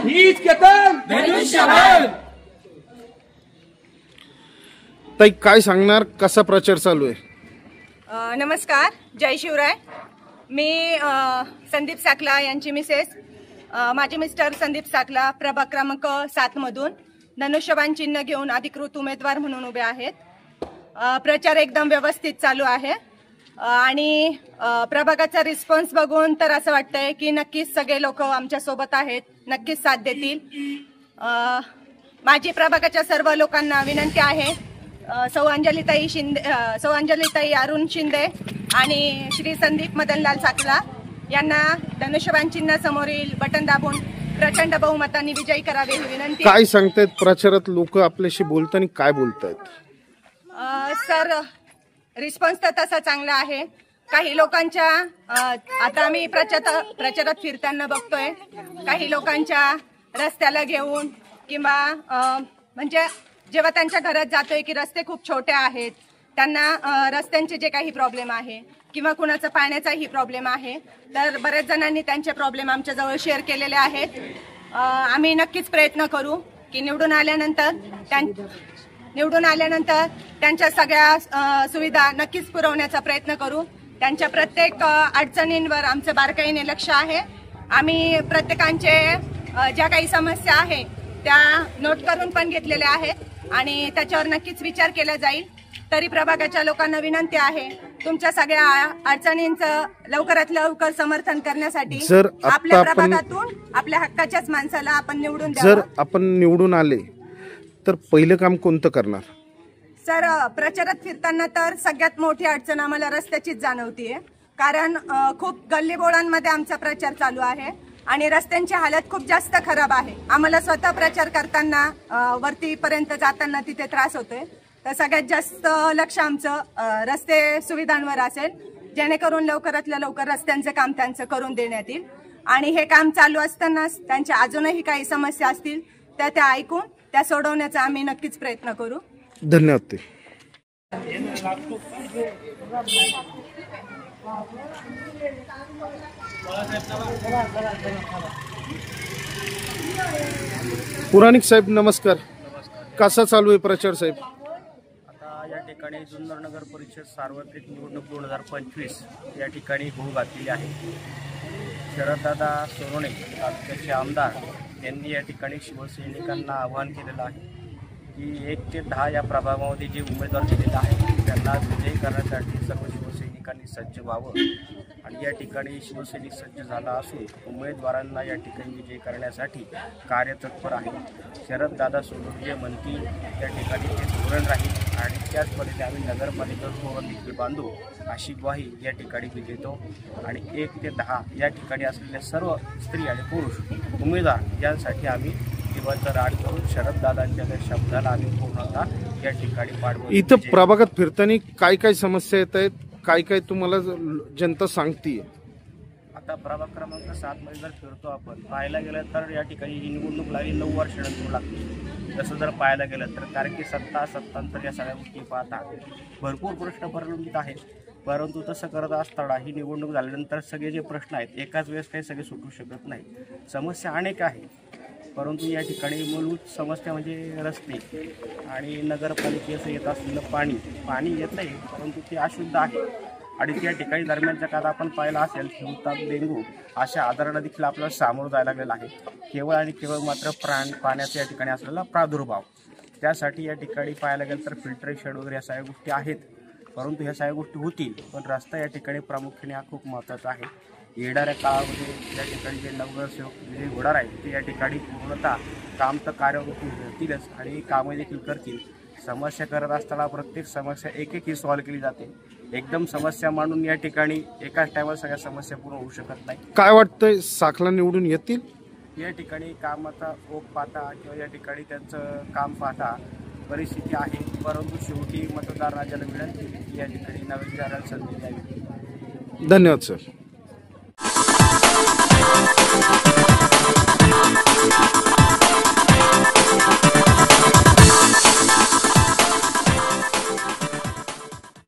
हीच केतन धनुष्यबाण। ताई काय सांगणार, कसा प्रचार चालू आहे? नमस्कार, जय शिवराय। मी संदीप साखला यांची मिसेस, माझे मिस्टर संदीप साखला प्रभाग क्रमांक 7 मधून धनुष्यबाण चिन्ह घेऊन अधिकृत उमेदवार म्हणून उभे आहेत। प्रचार एकदम व्यवस्थित चालू आहे आणि प्रभागाचा रिस्पॉन्स बघून तर असं वाटतंय की नक्कीच सगळे लोक आमच्या सोबत आहेत, नक्कीच साथ देतील। माझी प्रभागाच्या सर्व लोकांना विनंती आहे, सौ अंजलीताई अरुण शिंदे आणि श्री संदीप मदनलाल साखला यांना धनुष्यबाण चिन्ह समोरील बटन दाबून प्रचंड बहुमताने विजयी करावे ही विनंती। काय सांगतायत प्रचारात लोक आपल्याशी बोलताना, काय बोलतायत? सर, रिस्पॉन्स तर तसा चांगला आहे। काही लोकांच्या आता आम्ही प्रचारात फिरताना बघतोय, काही लोकांच्या रस्त्याला घेऊन किंवा म्हणजे जेव्हा त्यांच्या घरात जातोय की रस्ते खूप छोटे आहेत, त्यांना रस्त्यांचे जे काही प्रॉब्लेम आहे किंवा कुणाचा पाण्याचाही प्रॉब्लेम आहे, तर बऱ्याच जणांनी त्यांचे प्रॉब्लेम आमच्याजवळ शेअर केलेले आहेत। आम्ही नक्कीच प्रयत्न करू की निवडून आल्यानंतर त्यांच्या सगळ्या सुविधा नक्कीच पुरवण्याचा प्रयत्न करू। त्यांच्या प्रत्येक अडचणींवर आमचं बारकाईने लक्ष आहे। आम्ही प्रत्येकांचे ज्या काही समस्या आहे त्या नोट करून पण घेतलेल्या आहेत आणि त्याच्यावर नक्कीच विचार केला जाईल। तरी प्रभागाच्या लोकांना विनंती आहे, तुमच्या सगळ्या अडचणींचं लवकरात लवकर समर्थन करण्यासाठी आपल्या प्रभागातून आपल्या हक्काच्याच माणसाला आपण निवडून द्यावं। जर आपण निवडून आले तर पहिलं काम कोणतं करणार? सर, प्रचारात फिरताना तर सगळ्यात मोठी अडचण आम्हाला रस्त्याचीच जाणवतीये, कारण खूप गल्लीबोळांमध्ये आमचा प्रचार चालू आहे आणि रस्त्यांची हालत खूप जास्त खराब आहे। आम्हाला स्वतः प्रचार करताना वरतीपर्यंत जाताना तिथे त्रास होतोय। तर सगळ्यात जास्त लक्ष आमचं रस्ते सुविधांवर असेल, जेणेकरून लवकरातल्या लवकर रस्त्यांचं काम त्यांचं करून देण्यात येईल आणि हे काम चालू असतानाच त्यांच्या अजूनही काही समस्या असतील त्या ऐकून त्या सोडवण्याचा आम्ही नक्कीच प्रयत्न करू। धन्यवाद। पुराणिक साहेब नमस्कार, कसा चालू आहे प्रचार साहेब? आता या ठिकाणी जुन्नर नगर परिषद सार्वत्रिक निवडणूक 2025 या ठिकाणी होऊ घातलेली आहे। शरददादा सोनवणे तालुक्याचे आमदार यांनी या ठिकाणी शिवसैनिकांना आवाहन केलेलं आहे की 1 ते 10 या प्रभागामध्ये जे उमेदवार दिलेले आहेत त्यांना विजयी करण्यासाठी सर्व शिवसैनिकांनी सज्ज व्हावं आणि या ठिकाणी शिवसैनिक सज्ज झाला असून उमेदवारांना या ठिकाणी विजयी करण्यासाठी कार्यतत्पर आहे। शरददादा सोनवणे जे म्हणतील त्या ठिकाणी ते धोरण राहील आणि त्याच पद्धतीने आम्ही नगरपालिकेवर देखील बांधू अशी ग्वाही या ठिकाणी मी देतो आणि 1 ते 10 या ठिकाणी असलेल्या सर्व स्त्री आणि पुरुष उमेदवार यांसाठी आम्ही दिवसभर राड करून शरददादांच्या त्या शब्दाला आम्ही पूर्णतः या ठिकाणी पाठवू। इथं प्रभागात फिरताना काय काय समस्या येत आहेत, काय काय तुम्हाला जनता सांगतीये? आता प्रभाग क्रमांक 7 मध्ये जर फिरतो आपण, पाहायला गेलं तर या ठिकाणी ही निवडणूक लागली 9 वर्षानंतर लागली। तसं जर पाहायला गेलं तर कारण की सत्तांतर या सगळ्या गोष्टी पाहता भरपूर प्रश्न प्रलंबित आहेत, परंतु तसं करत असताना ही निवडणूक झाल्यानंतर सगळे जे प्रश्न आहेत एकाच वेळेस काही सगळे सुटू शकत नाही। समस्या अनेक आहेत, परंतु या ठिकाणी मूलभूत समस्या म्हणजे रस्ते आणि नगरपालिकेचं येत असलेलं पाणी येत आहे परंतु ते अशुद्ध आहे आणि त्या ठिकाणी दरम्यानच्या काळात आपण पाहिलं असेल हिवताप, डेंग्यू अशा आजारांना देखील आपल्याला सामोरं जायला लागलेलं आहे। केवळ आणि केवळ मात्र पाण्याचा या ठिकाणी असलेला प्रादुर्भाव, त्यासाठी या ठिकाणी पाहायला गेलं तर फिल्ट्रेशन वगैरे या सगळ्या गोष्टी आहेत, परंतु ह्या सगळ्या गोष्टी होतील पण रस्ता या ठिकाणी प्रामुख्याने हा खूप महत्त्वाचा आहे। येणाऱ्या काळामध्ये या ठिकाणी जे नगरसेवक जे होणार आहेत ते या ठिकाणी पूर्णतः काम तर कार्यरूपी होतीलच आणि कामं देखील करतील। समस्या करत असताना प्रत्येक समस्या एक ही सॉल्व्ह केली जाते। एकदम समस्या मांडून या ठिकाणी एकाच टायमाला सगळ्या समस्या पूर्ण होऊ शकत नाही। काय वाटतंय, साखला निवडून येतील? या ठिकाणी कामाचा ओघ पाहता किंवा या ठिकाणी त्यांचं काम पाहता परिस्थिती आहे, परंतु शेवटी मतदार राजाला विनंती की या ठिकाणी नवीन विचाराला संधी द्यावी। धन्यवाद सर।